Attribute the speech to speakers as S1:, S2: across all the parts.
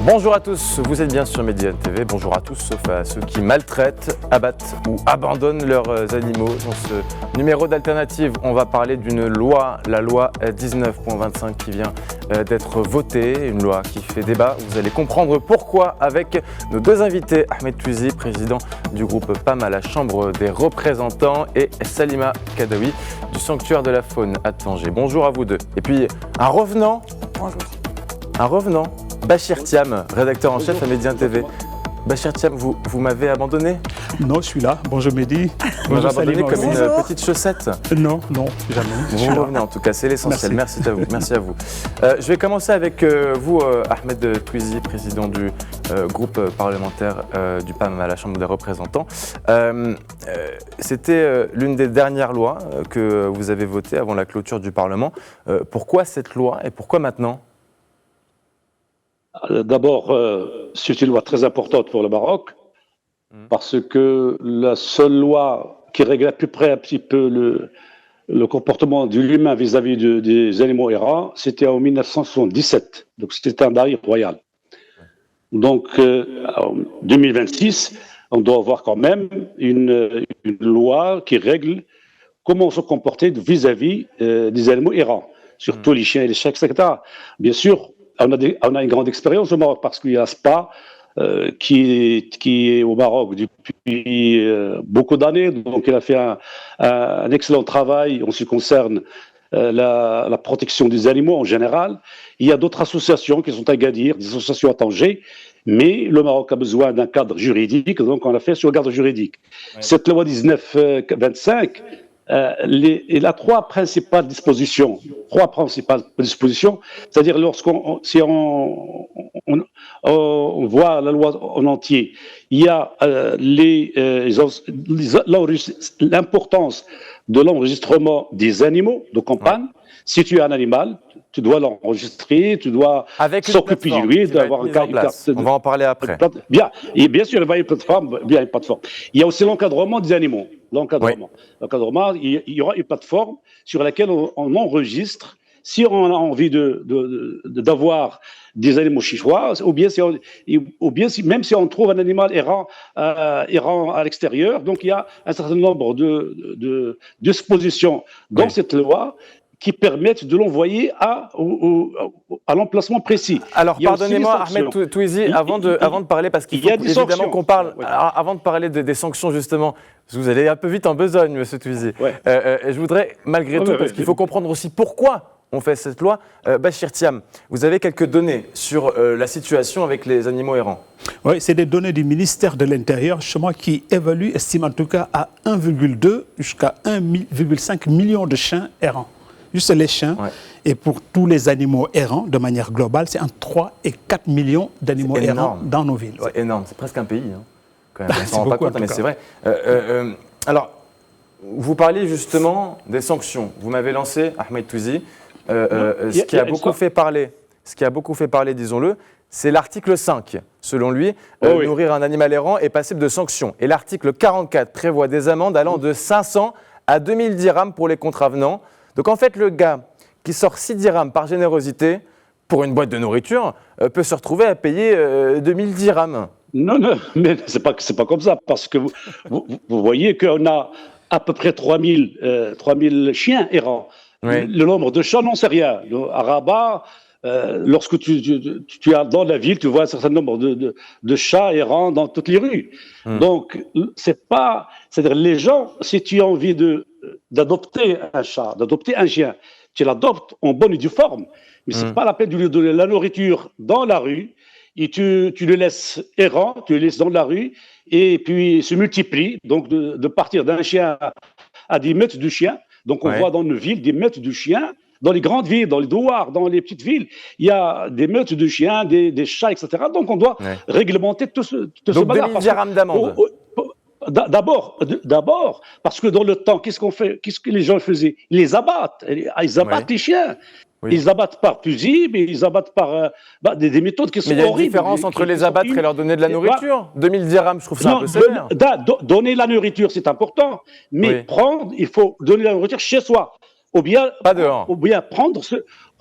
S1: Bonjour à tous, vous êtes bien sur Médiane TV. Bonjour à tous, sauf à ceux qui maltraitent, abattent ou abandonnent leurs animaux. Dans ce numéro d'Alternative, on va parler d'une loi, la loi 19.25 qui vient d'être votée. Une loi qui fait débat. Vous allez comprendre pourquoi avec nos deux invités, Ahmed Touizi, président du groupe PAM à la Chambre des représentants, et Salima Kadaoui du Sanctuaire de la Faune à Tanger. Bonjour à vous deux. Et puis un revenant.
S2: Bonjour.
S1: Un revenant. Bachir Thiam, rédacteur en chef à Médiane TV. Bachir Thiam, vous m'avez abandonné?
S3: Non, je suis là. Bonjour Mehdi.
S1: Vous m'avez abandonné comme une petite chaussette?
S3: Non, jamais.
S1: Vous revenez en tout cas, c'est l'essentiel. Merci à vous. Merci à vous. Je vais commencer avec vous, Ahmed Touizi, président du groupe parlementaire du PAM à la Chambre des représentants. C'était l'une des dernières lois que vous avez votées avant la clôture du Parlement. Pourquoi cette loi et pourquoi maintenant?
S2: D'abord, c'est une loi très importante pour le Maroc, parce que la seule loi qui règle à peu près un petit peu le comportement de l'humain vis-à-vis des animaux errants, c'était en 1977. Donc c'était un bail royal. Donc en 2026, on doit avoir quand même une loi qui règle comment se comporter vis-à-vis des animaux errants, surtout les chiens et les chats, etc. Bien sûr, on a une grande expérience au Maroc parce qu'il y a SPA qui est au Maroc depuis beaucoup d'années. Donc, il a fait un excellent travail en ce qui concerne la protection des animaux en général. Il y a d'autres associations qui sont à Agadir, des associations à Tanger, mais le Maroc a besoin d'un cadre juridique, donc on l'a fait sur le cadre juridique. Ouais. Cette loi 1925, il a trois principales dispositions. C'est-à-dire si on voit la loi en entier, il y a l'importance de l'enregistrement des animaux de campagne. Ouais. Si tu as un animal, tu dois l'enregistrer, tu dois s'occuper de lui, d'avoir un cas.
S1: On va en parler après.
S2: Bien, et bien sûr, il y a une plateforme. Il y a aussi l'encadrement des animaux. L'encadrement, il y aura une plateforme sur laquelle on enregistre si on a envie d'avoir des animaux chihuahuas, ou bien même si on trouve un animal errant à l'extérieur. Donc il y a un certain nombre de dispositions dans cette loi qui permettent de l'envoyer à l'emplacement précis.
S1: Alors, pardonnez-moi, Ahmed Touizi, avant de parler, parce qu'il faut évidemment qu'on parle, avant de parler des sanctions, justement, parce que vous allez un peu vite en besogne, monsieur Touizi. Je voudrais, malgré tout, parce qu'il faut comprendre aussi pourquoi on fait cette loi. Bachir Thiam, vous avez quelques données sur la situation avec les animaux errants.
S3: Oui, c'est des données du ministère de l'Intérieur, justement, qui estime en tout cas à 1,2 jusqu'à 1,5 million de chiens errants. Juste les chiens, et pour tous les animaux errants, de manière globale, c'est entre 3 et 4 millions d'animaux errants dans nos villes.
S1: C'est énorme, c'est presque un pays. Quand même. On ne s'en rend pas compte, mais c'est vrai. Alors, vous parliez justement des sanctions. Vous m'avez lancé, Ahmed Touizi, ce qui a beaucoup fait parler, disons-le, c'est l'article 5. Selon lui, nourrir un animal errant est passible de sanctions. Et l'article 44 prévoit des amendes allant de 500 à 2000 dirhams pour les contravenants. Donc en fait, le gars qui sort 6 dirhams par générosité pour une boîte de nourriture peut se retrouver à payer 2000 dirhams.
S2: Non, mais c'est pas comme ça, parce que vous voyez qu'on a à peu près 3000 chiens errants. Oui. Le nombre de chats, non, c'est rien. À Rabat, lorsque tu es dans la ville, tu vois un certain nombre de chats errants dans toutes les rues. Donc, c'est-à-dire les gens, si tu as envie d'adopter un chat, d'adopter un chien, tu l'adoptes en bonne et due forme, mais c'est pas la peine de lui donner la nourriture dans la rue, et tu le laisses errant, tu le laisses dans la rue, et puis il se multiplie, donc de partir d'un chien à 10 mètres du chien. Donc on voit dans nos villes des meutes de chiens, dans les grandes villes, dans les douars, dans les petites villes, il y a des meutes de chiens, des chats, etc. Donc on doit réglementer tout ce bazar.
S1: 2000 dirhams d'amende.
S2: D'abord, parce que dans le temps, qu'est-ce que les gens faisaient? Ils les abattent. Ils abattent les chiens. Oui. Ils abattent par fusil, mais ils abattent par des méthodes qui sont horribles.
S1: Mais il y a une différence entre les abattre et leur donner de la nourriture. 2000 dirhams, je trouve ça un peu sévère.
S2: Donner la nourriture, c'est important. Mais il faut donner la nourriture chez soi. ou bien,
S1: Pas dehors.
S2: ou bien prendre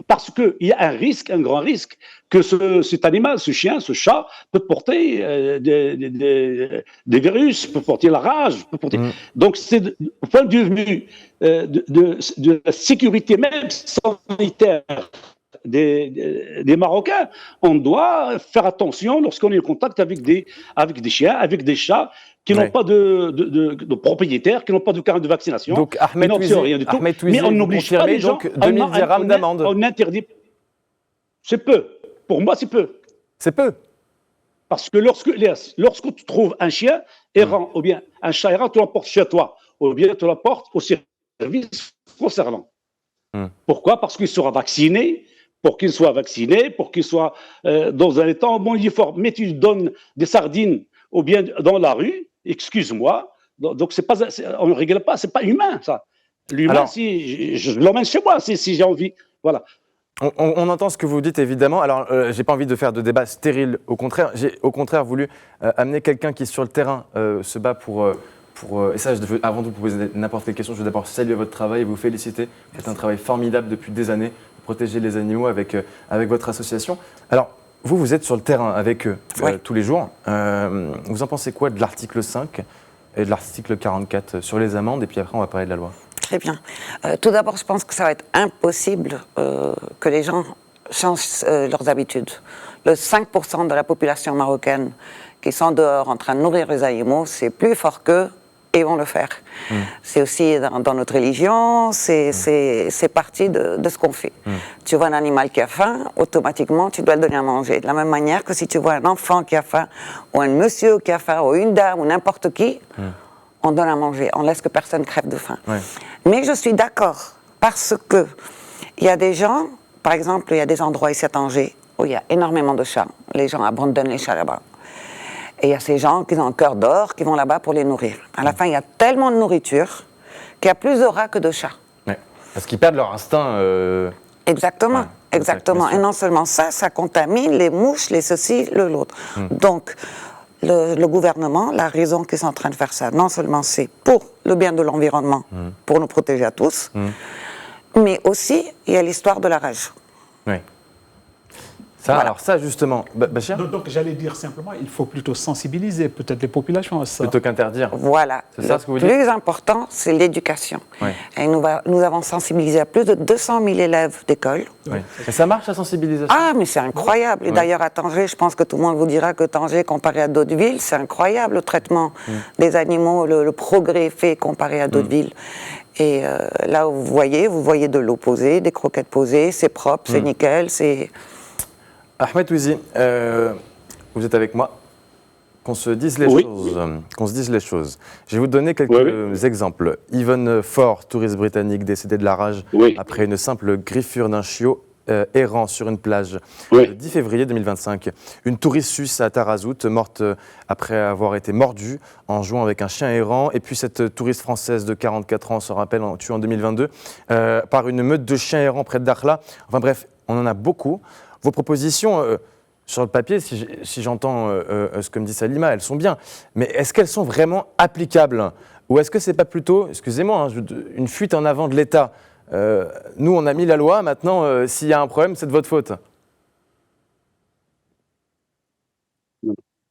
S2: parce qu'il y a un grand risque, que cet animal, ce chien, ce chat, peut porter des virus, peut porter la rage, peut porter. Donc, c'est au point de vue de la sécurité même sanitaire des Marocains, on doit faire attention lorsqu'on est en contact avec des chiens, avec des chats qui n'ont pas de propriétaires, qui n'ont pas de carnet de vaccination.
S1: Donc, Ahmed Twizy,
S2: mais on n'oblige pas les gens.
S1: Donc 2000 dirhams d'amende.
S2: On interdit. C'est peu. Pour moi, c'est peu.
S1: C'est peu.
S2: Parce que lorsque tu trouves un chien errant, ou bien un chat errant, tu l'emportes chez toi, ou bien tu l'emportes au service concernant. Pourquoi? Parce qu'il sera vacciné. Pour qu'il soit vacciné, pour qu'il soit dans un état en bon uniforme. Mais tu lui donnes des sardines ou bien dans la rue, excuse-moi, donc on ne règle pas, c'est pas humain ça. L'humain, alors, si je l'emmène chez moi, si j'ai envie, voilà.
S1: On entend ce que vous dites évidemment. Alors, j'ai pas envie de faire de débat stérile. Au contraire, j'ai au contraire voulu amener quelqu'un qui sur le terrain se bat pour et ça, avant de vous poser n'importe quelle question, je veux d'abord saluer votre travail et vous féliciter. Vous faites un travail formidable depuis des années. Protéger les animaux avec votre association. Alors, vous êtes sur le terrain avec eux tous les jours. Vous en pensez quoi de l'article 5 et de l'article 44 sur les amendes? Et puis après, on va parler de la loi.
S4: Très bien. Tout d'abord, je pense que ça va être impossible que les gens changent leurs habitudes. Le 5% de la population marocaine qui sont dehors en train de nourrir les animaux, c'est plus fort qu'eux. Et vont le faire. C'est aussi dans notre religion, c'est partie de ce qu'on fait. Tu vois un animal qui a faim, automatiquement, tu dois le donner à manger. De la même manière que si tu vois un enfant qui a faim, ou un monsieur qui a faim, ou une dame, ou n'importe qui, on donne à manger. On laisse que personne crève de faim. Mais je suis d'accord, parce que il y a des gens, par exemple, il y a des endroits ici à Tanger, où il y a énormément de chats. Les gens abandonnent les chats là-bas. Et il y a ces gens qui ont un cœur d'or, qui vont là-bas pour les nourrir. À la fin, il y a tellement de nourriture qu'il y a plus de rats que de chats.
S1: Ouais. Parce qu'ils perdent leur instinct.
S4: Exactement, ouais, exactement. Et non seulement ça, ça contamine les mouches, les ceci, l'autre. Donc, le gouvernement, la raison qu'ils sont en train de faire ça, non seulement c'est pour le bien de l'environnement, pour nous protéger à tous, mais aussi, il y a l'histoire de la rage.
S1: Oui. Ça, voilà. Alors ça, justement, Bachir ?
S3: Donc j'allais dire simplement, il faut plutôt sensibiliser peut-être les populations à ça.
S1: Plutôt qu'interdire.
S4: Voilà.
S1: C'est ça ce que vous dites ?
S4: Le plus important, c'est l'éducation. Oui. Et nous avons sensibilisé à plus de 200 000 élèves d'école.
S1: Oui. Et ça marche, la sensibilisation ?
S4: Ah, mais c'est incroyable. Et d'ailleurs, à Tanger, je pense que tout le monde vous dira que Tanger, comparé à d'autres villes, c'est incroyable le traitement des animaux, le progrès fait comparé à d'autres villes. Et là, vous voyez de l'eau posée, des croquettes posées, c'est propre, c'est nickel, c'est...
S1: Ahmed Twizy, vous êtes avec moi. Qu'on se dise les choses. Je vais vous donner quelques exemples. Yvonne Ford, touriste britannique décédée de la rage après une simple griffure d'un chiot errant sur une plage le 10 février 2025. Une touriste suisse à Tarazout, morte après avoir été mordue en jouant avec un chien errant. Et puis cette touriste française de 44 ans, on se rappelle, tuée en 2022 par une meute de chiens errants près de Dakhla. Enfin bref, on en a beaucoup. Vos propositions, sur le papier, si j'entends ce que me dit Salima, elles sont bien. Mais est-ce qu'elles sont vraiment applicables ? Ou est-ce que ce n'est pas plutôt, excusez-moi, une fuite en avant de l'État ? Nous, on a mis la loi, maintenant, s'il y a un problème, c'est de votre faute.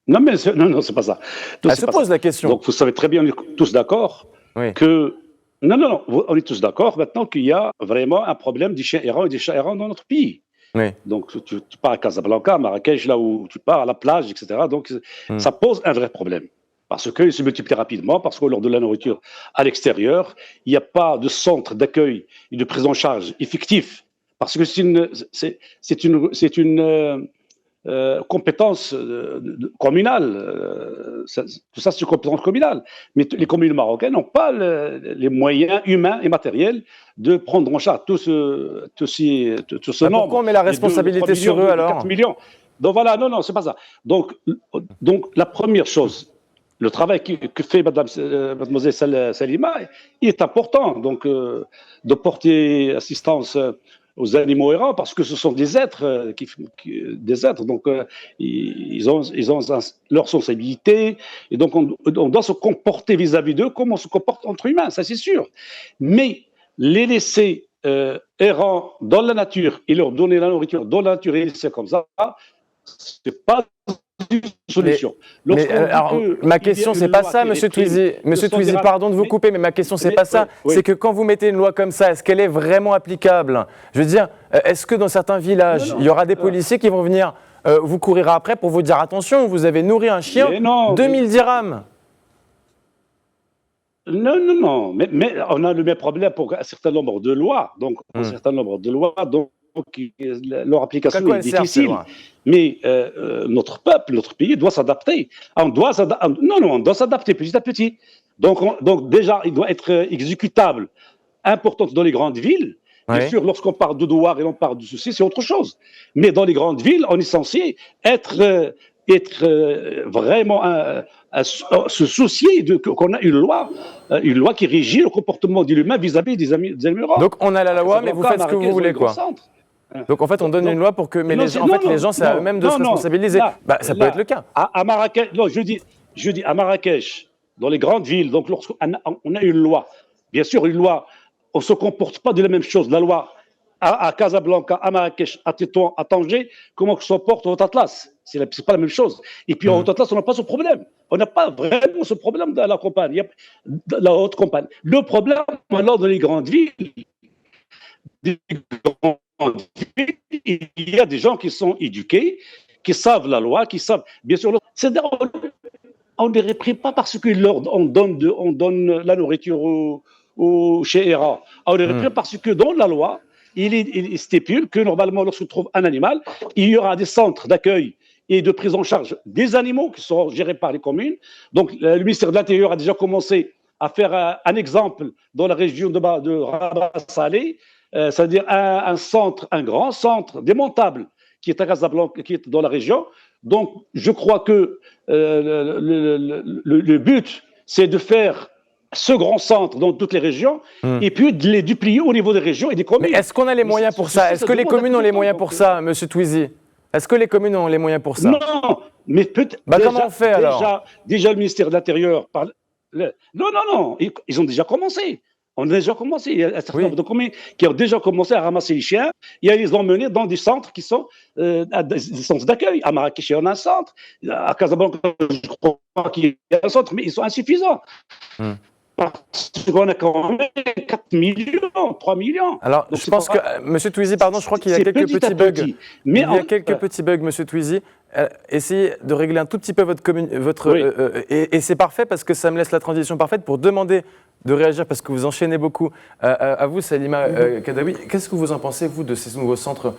S2: Non, mais non, c'est pas ça.
S1: Elle se pose la question.
S2: Donc, vous savez très bien, on est tous d'accord que... Non, on est tous d'accord maintenant qu'il y a vraiment un problème des chiens errants et des chats errants dans notre pays. Oui. Donc, tu pars à Casablanca, Marrakech, là où tu pars, à la plage, etc. Donc, ça pose un vrai problème. Parce qu'ils se multiplient rapidement, parce que lors de la nourriture à l'extérieur, il n'y a pas de centre d'accueil et de prise en charge effectif. Parce que c'est une compétence communale. Tout ça, c'est une compétence communale. Mais les communes marocaines n'ont pas les moyens humains et matériels de prendre en charge tout ce nombre.
S1: Pourquoi on met la responsabilité sur eux alors ?
S2: 4 millions. Donc voilà, non, c'est pas ça. Donc la première chose, le travail que fait mademoiselle Salima, il est important. Donc de porter assistance aux animaux errants, parce que ce sont des êtres, donc ils ont leur sensibilité, et donc on doit se comporter vis-à-vis d'eux comme on se comporte entre humains, ça c'est sûr. Mais les laisser errant dans la nature et leur donner la nourriture dans la nature et c'est comme ça, c'est pas une solution.
S1: Ma question, c'est pas ça, Monsieur Twizy. Monsieur Twizy, pardon de vous couper, mais ma question, c'est pas ça. C'est que quand vous mettez une loi comme ça, est-ce qu'elle est vraiment applicable? Je veux dire, est-ce que dans certains villages, il y aura des policiers qui vont venir vous courir après pour vous dire attention, vous avez nourri un chien, 2000 dirhams?
S2: Non. Mais on a le même problème pour un certain nombre de lois. Donc, leur application est difficile. Mais notre peuple, notre pays doit s'adapter. On doit s'adapter petit à petit. Donc déjà, il doit être exécutable, importante dans les grandes villes. Bien sûr, lorsqu'on parle de Douar et on parle de ceci, c'est autre chose. Mais dans les grandes villes, on est censé être vraiment se soucier qu'on a une loi qui régit le comportement de l'humain vis-à-vis des animaux.
S1: Donc on a la loi, mais vous faites ce que vous voulez, quoi. Donc en fait, on donne une loi pour que, mais les gens, c'est à eux-mêmes de se responsabiliser. Ça peut être le cas.
S2: À Marrakech, je dis à Marrakech, dans les grandes villes, donc lorsqu'on a une loi, bien sûr une loi, on ne se comporte pas de la même chose. La loi à Casablanca, à Marrakech, à Tétouan, à Tanger, comment se comporte au Haut-Atlas? C'est pas la même chose. Et puis au Haut-Atlas, on n'a pas ce problème. On n'a pas vraiment ce problème dans la campagne, la haute campagne. Le problème, alors, dans les grandes villes, il y a des gens qui sont éduqués, qui savent la loi, qui savent, bien sûr, on ne les réprime pas parce qu'on donne la nourriture au Chéhéra. On les réprime parce que dans la loi, il stipule que normalement, lorsqu'on trouve un animal, il y aura des centres d'accueil et de prise en charge des animaux qui seront gérés par les communes. Donc, le ministère de l'Intérieur a déjà commencé à faire un exemple dans la région de Rabat Salé, c'est-à-dire un grand centre démontable qui est à Casablanca, qui est dans la région. Donc, je crois que le but, c'est de faire ce grand centre dans toutes les régions et puis de les duplier au niveau des régions et des communes.
S1: Mais est-ce qu'on a les moyens pour ça? Est-ce que les communes ont les moyens pour ça, Monsieur Twizy? Est-ce que les communes ont les moyens pour ça?
S2: Non, mais peut-être.
S1: Comment on fait alors?
S2: Déjà, le ministère de l'Intérieur parle. Non, ils ont déjà commencé. On a déjà commencé. Il y a un certain nombre de communes qui ont déjà commencé à ramasser les chiens et à les emmener dans des centres qui sont des centres d'accueil. À Marrakech, il y en a un centre. À Casablanca, je crois qu'il y a un centre, mais ils sont insuffisants. Parce qu'on a quand même 4 millions, 3 millions.
S1: Alors, donc je pense que, Monsieur Twizy, pardon, je crois qu'il y a quelques petits bugs. Il y a quelques petits bugs, Monsieur Twizy. Essayez de régler un tout petit peu et c'est parfait parce que ça me laisse la transition parfaite pour demander de réagir parce que vous enchaînez beaucoup. À vous, Salima Kadaoui, qu'est-ce que vous en pensez, vous, de ces nouveaux centres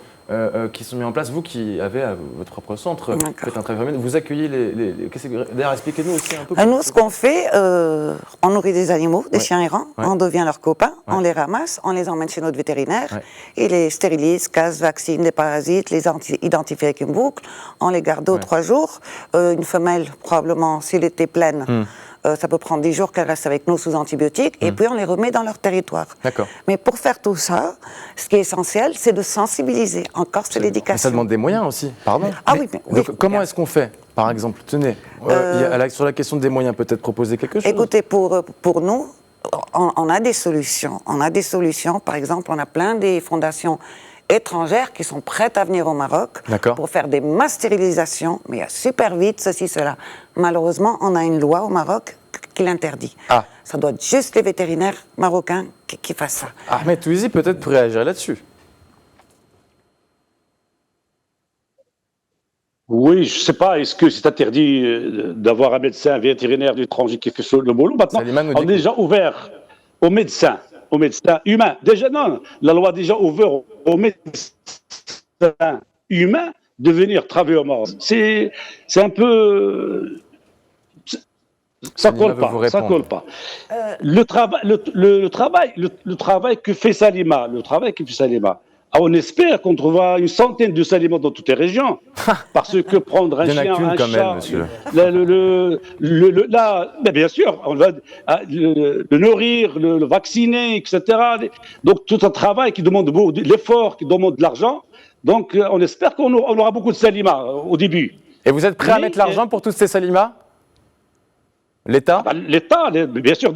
S1: qui sont mis en place? Vous qui avez votre propre centre, faites un travail, vous accueillez D'ailleurs, expliquez-nous aussi un peu.
S4: Nous, ce qu'on fait, on nourrit des animaux, des chiens errants, on devient leurs copains, on les ramasse, on les emmène chez notre vétérinaire, il les stérilise, casse, vaccine des parasites, les identifie avec une boucle, on les garde 2 ou 3 jours. Une femelle, probablement, s'il était pleine, ça peut prendre 10 jours qu'elle reste avec nous sous antibiotiques, et puis on les remet dans leur territoire. Mais pour faire tout ça, ce qui est essentiel, c'est de sensibiliser. Encore, c'est l'éducation. Mais
S1: ça demande des moyens aussi, pardon. Comment est-ce qu'on fait, par exemple? Tenez, sur la question des moyens, peut-être proposer quelque chose.
S4: Écoutez, pour nous, on a des solutions. On a des solutions. Par exemple, on a plein des fondations étrangères qui sont prêtes à venir au Maroc pour faire des masses stérilisations, mais super vite, ceci, cela. Malheureusement, on a une loi au Maroc qui l'interdit. Ça doit être juste les vétérinaires marocains qui fassent ça.
S1: Ahmed Twizy peut-être pour réagir là-dessus.
S2: Oui, je ne sais pas, est-ce que c'est interdit d'avoir un médecin vétérinaire d'étranger qui fait le boulot? Maintenant, on est déjà ouvert aux médecins humains. Déjà, non, la loi a déjà ouvert aux médecins humains de venir travailler au Maroc. C'est un peu... Ça colle pas. Le travail que fait Salima, on espère qu'on trouvera une centaine de Salima dans toutes les régions. Parce que prendre un chien, un chat, mais bien sûr, on va le nourrir, le vacciner, etc. Donc tout un travail qui demande de l'effort, qui demande de l'argent. Donc on espère qu'on aura beaucoup de Salima au début.
S1: Et vous êtes prêt à mettre l'argent pour tous ces Salima? L'État?
S2: L'État, bien sûr,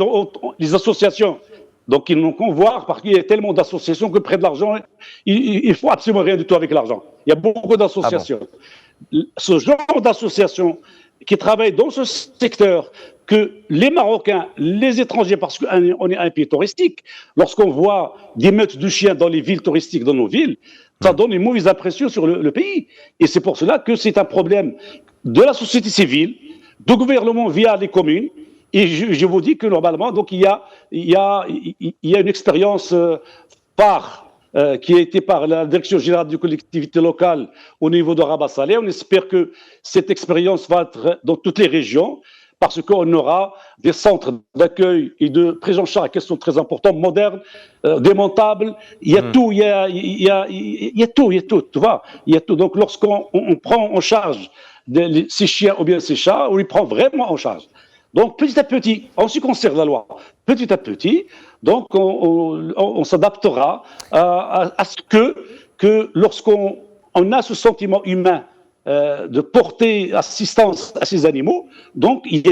S2: les associations Donc, ils n'ont qu'à voir, parce qu'il y a tellement d'associations que près de l'argent, il ne faut absolument rien du tout avec l'argent. Il y a beaucoup d'associations. Ah bon. Ce genre d'associations qui travaillent dans ce secteur, que les Marocains, les étrangers, parce qu'on est un pays touristique, lorsqu'on voit des meutes de chiens dans les villes touristiques, dans nos villes, ça donne une mauvaise impression sur le pays. Et c'est pour cela que c'est un problème de la société civile, du gouvernement via les communes. Et je vous dis que normalement, donc il y a une expérience qui a été par la Direction générale des collectivités locales au niveau de Rabat Salé. On espère que cette expérience va être dans toutes les régions, parce qu'on aura des centres d'accueil et de prise en charge qui sont très importants, modernes, démontables. Il y a tout, il y a tout, tu vois. Il y a tout. Donc, lorsqu'on prend en charge ces chiens ou bien ces chats, on les prend vraiment en charge. Donc, petit à petit, en ce qui concerne la loi, petit à petit, donc on s'adaptera à ce que lorsqu'on a ce sentiment humain de porter assistance à ces animaux, donc il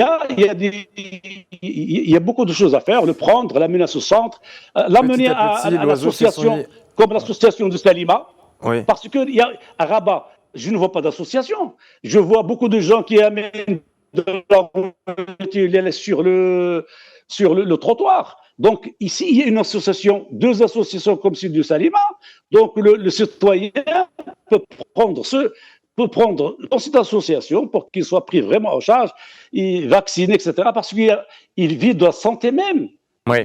S2: y a beaucoup de choses à faire, le prendre, l'amener à ce centre, l'amener à l'association, comme l'association de Salima, oui. Parce qu'à Rabat, je ne vois pas d'association, je vois beaucoup de gens qui amènent de leur voiture sur le trottoir. Donc ici, il y a une association, deux associations comme celle de Salima, donc le citoyen peut prendre dans cette association pour qu'il soit pris vraiment en charge, et vacciné, etc. Parce qu'il vit de la santé même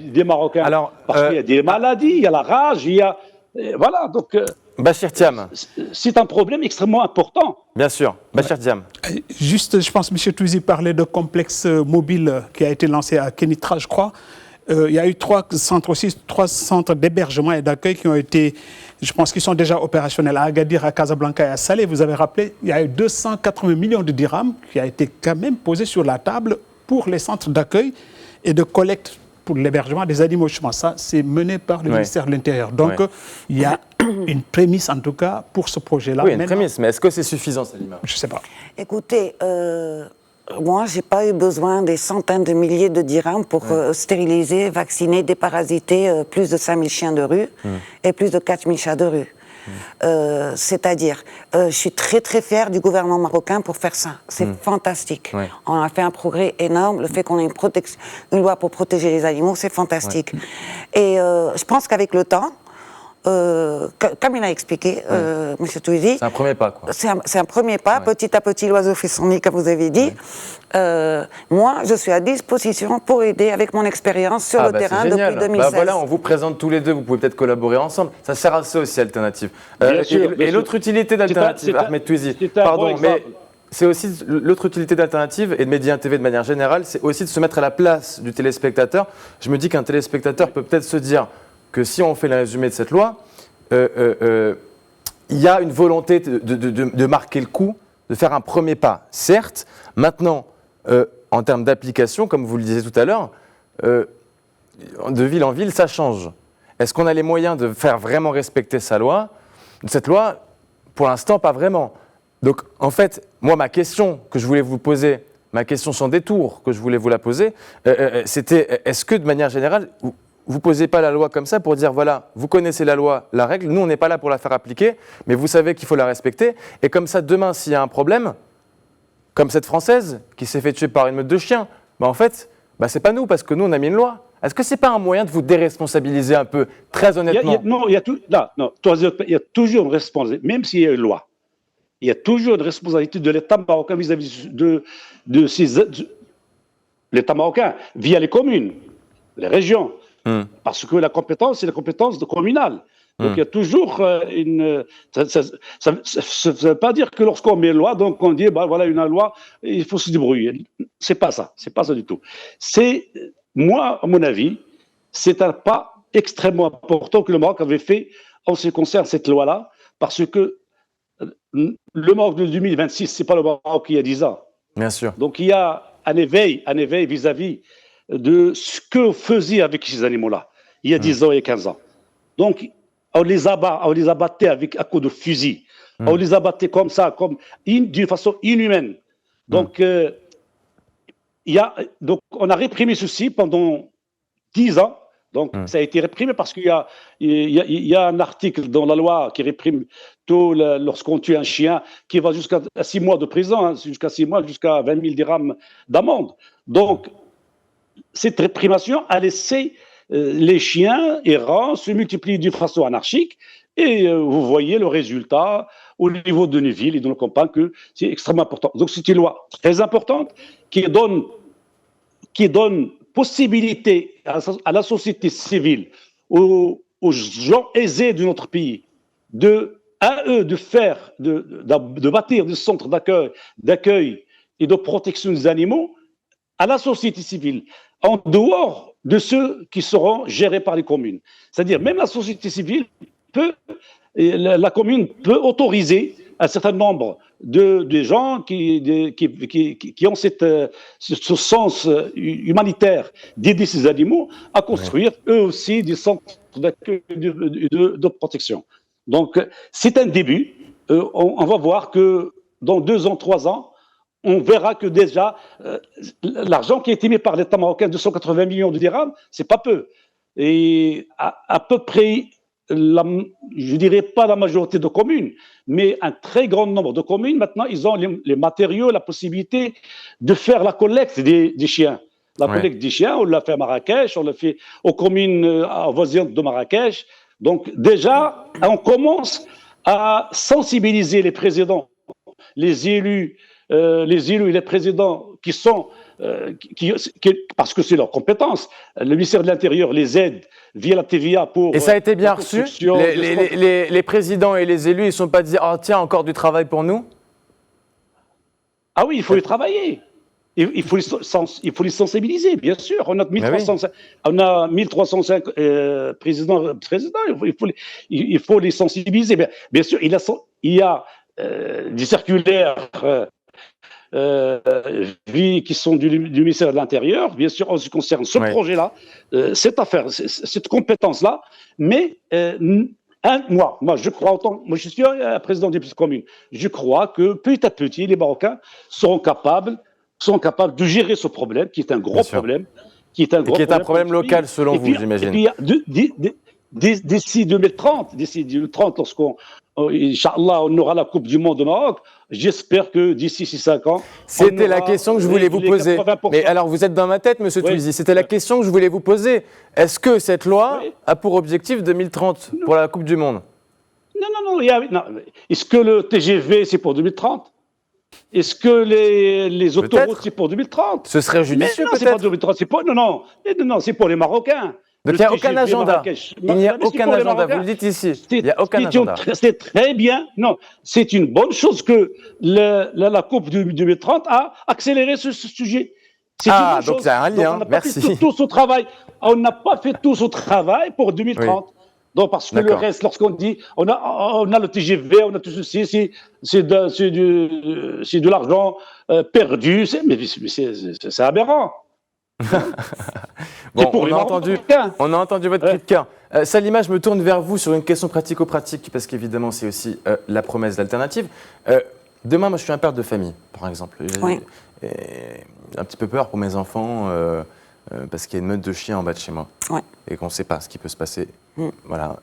S2: des Marocains. Alors, parce qu'il y a des maladies, il y a la rage, il y a... voilà, donc...
S1: Bachir Thiam.
S2: C'est un problème extrêmement important.
S1: Bien sûr. Bachir Thiam.
S3: Juste, je pense que M. Touzi parlait de complexe mobile qui a été lancé à Kenitra, je crois. Il y a eu trois centres d'hébergement et d'accueil qui ont été, je pense qu'ils sont déjà opérationnels à Agadir, à Casablanca et à Salé. Vous avez rappelé, il y a eu 280 millions de dirhams qui a été quand même posé sur la table pour les centres d'accueil et de collecte pour l'hébergement des animaux. Je pense ça, c'est mené par le ministère de l'Intérieur. Donc, il y a une prémisse, en tout cas, pour ce projet-là.
S1: Oui, une prémisse, mais est-ce que c'est suffisant, Salima ?
S3: Je ne sais pas.
S4: Écoutez, moi, je n'ai pas eu besoin des centaines de milliers de dirhams pour stériliser, vacciner, déparasiter plus de 5000 chiens de rue et plus de 4000 chats de rue. C'est-à-dire, je suis très très fière du gouvernement marocain pour faire ça. C'est fantastique. Ouais. On a fait un progrès énorme. Le fait qu'on ait une loi pour protéger les animaux, c'est fantastique. Ouais. Et je pense qu'avec le temps, comme il a expliqué, M. Touzi,
S1: c'est un premier pas, quoi.
S4: C'est un premier pas. Ouais. Petit à petit, l'oiseau fait son nid, comme vous avez dit. Ouais. Moi, je suis à disposition pour aider avec mon expérience sur le terrain depuis 2016.
S1: Voilà, on vous présente tous les deux, vous pouvez peut-être collaborer ensemble. Ça sert à ça aussi, Alternative. Et l'autre utilité d'Alternative, Ahmed Touzi, pardon, mais c'est aussi l'autre utilité d'Alternative et de Média TV de manière générale, c'est aussi de se mettre à la place du téléspectateur. Je me dis qu'un téléspectateur peut peut-être se dire que si on fait le résumé de cette loi, il y a une volonté de marquer le coup, de faire un premier pas. Certes, maintenant, en termes d'application, comme vous le disiez tout à l'heure, de ville en ville, ça change. Est-ce qu'on a les moyens de faire vraiment respecter cette loi ? Pour l'instant, pas vraiment. Donc, en fait, moi, ma question que je voulais vous poser, ma question sans détour que je voulais vous la poser, c'était, est-ce que de manière générale, vous ne posez pas la loi comme ça pour dire, voilà, vous connaissez la loi, la règle, nous, on n'est pas là pour la faire appliquer, mais vous savez qu'il faut la respecter, et comme ça, demain, s'il y a un problème, comme cette Française qui s'est fait tuer par une meute de chiens, en fait, c'est pas nous, parce que nous, on a mis une loi. Est-ce que ce n'est pas un moyen de vous déresponsabiliser un peu, très honnêtement ?
S2: Il y a toujours une responsabilité, même s'il y a une loi. Il y a toujours une responsabilité de l'État marocain vis-à-vis de l'État marocain, via les communes, les régions. Parce que la compétence, c'est la compétence communale. Donc il y a toujours une... Ça ne veut pas dire que lorsqu'on met une loi, donc on dit, voilà une loi, il faut se débrouiller. C'est pas ça du tout. Moi, à mon avis, c'est un pas extrêmement important que le Maroc avait fait en ce qui concerne cette loi-là, parce que le Maroc de 2026, c'est pas le Maroc il y a 10 ans.
S1: Bien sûr.
S2: Donc il y a un éveil vis-à-vis de ce que faisait avec ces animaux-là, il y a 10 ans et 15 ans. Donc, on les abattait à coups de fusil. On les abattait comme ça, d'une façon inhumaine. Donc, on a réprimé ceci pendant 10 ans. Donc, ça a été réprimé parce qu'il y a un article dans la loi qui réprime tout lorsqu'on tue un chien, qui va jusqu'à 6 mois de prison, hein, jusqu'à 6 mois, jusqu'à 20 000 dirhams d'amende. Donc, cette réprimation a laissé les chiens errants se multiplier d'une façon anarchique. Et vous voyez le résultat au niveau de nos villes et de nos campagnes, que c'est extrêmement important. Donc, c'est une loi très importante qui donne possibilité à la société civile, aux gens aisés de notre pays, de bâtir des centres d'accueil et de protection des animaux à la société civile, en dehors de ceux qui seront gérés par les communes. C'est-à-dire, même la société civile la commune peut autoriser un certain nombre de gens qui ont ce sens humanitaire d'aider ces animaux à construire eux aussi des centres d'accueil de protection. Donc, c'est un début. On va voir que dans 2 ans, 3 ans, on verra que déjà, l'argent qui est émis par l'État marocain, 280 millions de dirhams, c'est pas peu. Et à peu près, je dirais pas la majorité de communes, mais un très grand nombre de communes, maintenant, ils ont les matériaux, la possibilité de faire la collecte des chiens. La collecte des chiens, on l'a fait à Marrakech, on l'a fait aux communes voisines de Marrakech. Donc déjà, on commence à sensibiliser les présidents, les élus et les présidents qui sont, parce que c'est leur compétence. Le ministère de l'Intérieur les aide via la TVA pour...
S1: Et ça a été bien reçu? Les présidents et les élus, ils ne sont pas dit « Oh tiens, encore du travail pour nous ».
S2: Ah oui, il faut les travailler. Il faut les sensibiliser, bien sûr. On a 1305 présidents. Il faut les sensibiliser. Bien sûr, il y a des circulaires qui sont du ministère de l'Intérieur, bien sûr, en ce qui concerne ce projet-là, cette affaire, cette compétence-là. Mais moi, je crois, moi je suis un président des petites communes, je crois que petit à petit, les Marocains sont capables de gérer ce problème, qui est un gros problème. Qui est un problème
S1: local, selon vous, j'imagine.
S2: Et puis, d'ici 2030, lorsqu'on, Inch'Allah, on aura la Coupe du Monde au Maroc, j'espère que d'ici 5 ans...
S1: C'était la question que je voulais vous poser. Mais alors, vous êtes dans ma tête, monsieur Touizi. C'était la question que je voulais vous poser. Est-ce que cette loi a pour objectif 2030 pour la Coupe du Monde?
S2: Non. Est-ce que le TGV, c'est pour 2030? Est-ce que les autoroutes, c'est pour 2030?
S1: Ce serait judicieux, peut-être.
S2: C'est pas 2030, non, c'est pour les Marocains.
S1: Donc il n'y a aucun agenda. Il n'y a aucun agenda, vous le dites ici. Il n'y a aucun agenda.
S2: C'est très bien. Non, c'est une bonne chose que la Coupe de 2030 a accéléré ce sujet.
S1: Donc c'est un lien, merci.
S2: On n'a pas fait tout ce travail pour 2030. Oui. Donc, parce que le reste, lorsqu'on dit on a le TGV, on a tout ceci, c'est de l'argent perdu, c'est aberrant.
S1: Bon, on a entendu votre cri de cœur. Salima, je me tourne vers vous sur une question pratico-pratique, parce qu'évidemment, c'est aussi la promesse d'alternative. Demain, moi, je suis un père de famille, par exemple. J'ai un petit peu peur pour mes enfants, parce qu'il y a une meute de chiens en bas de chez moi. Et qu'on ne sait pas ce qui peut se passer. Voilà.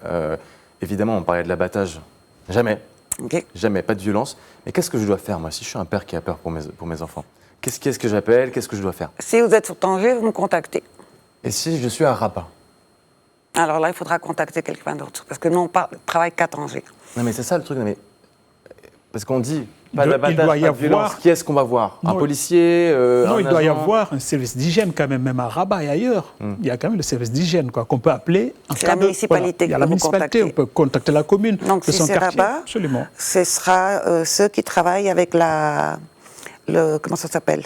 S1: Évidemment, on parlait de l'abattage. Jamais. Jamais, pas de violence. Mais qu'est-ce que je dois faire, moi, si je suis un père qui a peur pour mes enfants? Qu'est-ce que j'appelle? Qu'est-ce que je dois faire?
S4: Si vous êtes sur Tanger, vous me contactez.
S1: Et si je suis à Rabat?
S4: Alors là, il faudra contacter quelqu'un d'autre, parce que nous, on travaille qu'à Tanger.
S1: Non, mais c'est ça le truc. Parce qu'on dit, pas d'abattage, pas de violence. Qui est-ce qu'on va voir? Un policier?
S3: Non, il doit y avoir un service d'hygiène quand même à Rabat et ailleurs. Il y a quand même le service d'hygiène qu'on peut appeler.
S4: C'est la municipalité.
S3: Il y a la municipalité, on peut contacter la commune.
S4: Donc, si c'est Rabat, ce sera ceux qui travaillent avec comment ça s'appelle?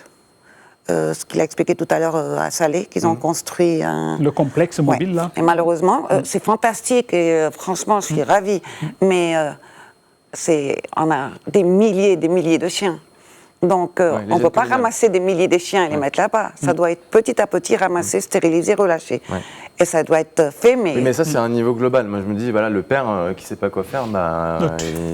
S4: Ce qu'il a expliqué tout à l'heure à Salé, qu'ils ont construit
S3: le complexe mobile, là.
S4: Et malheureusement, c'est fantastique et franchement, je suis ravie. Mais on a des milliers de chiens. Donc, on ne peut pas ramasser des milliers de chiens et les mettre là-bas. Ça doit être petit à petit ramassé, stérilisé, relâché. et ça doit être fait.
S1: Oui, mais ça, c'est un niveau global. Moi, je me dis, voilà, le père qui ne sait pas quoi faire, bah,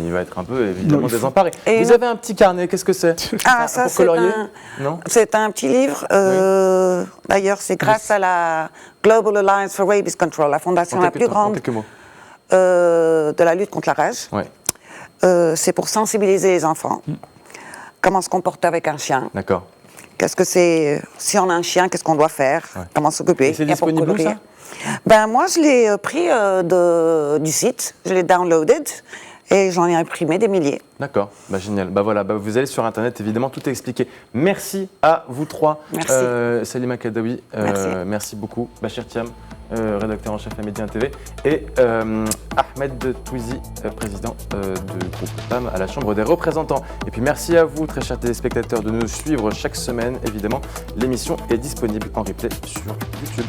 S1: il va être un peu, évidemment, désemparé. Et vous avez un petit carnet, qu'est-ce que c'est?
S4: Ah, ça,
S1: c'est
S4: un petit livre. D'ailleurs, c'est grâce à la Global Alliance for Rabies Control, la fondation la plus grande de la lutte contre la rage. C'est pour sensibiliser les enfants. Comment se comporter avec un chien.
S1: D'accord.
S4: Qu'est-ce que c'est, si on a un chien, qu'est-ce qu'on doit faire, comment s'occuper.
S1: C'est disponible où, ça?
S4: Ben, moi, je l'ai pris du site, je l'ai downloaded et j'en ai imprimé des milliers.
S1: D'accord, bah, génial. Bah, voilà, bah, vous allez sur Internet, évidemment, tout est expliqué. Merci à vous trois.
S4: Merci.
S1: Salima Kadaoui, merci beaucoup. Bachir Thiam, rédacteur en chef à Média TV, et Ahmed Touzi, président du groupe PAM à la Chambre des représentants. Et puis merci à vous, très chers téléspectateurs, de nous suivre chaque semaine. Évidemment, l'émission est disponible en replay sur YouTube.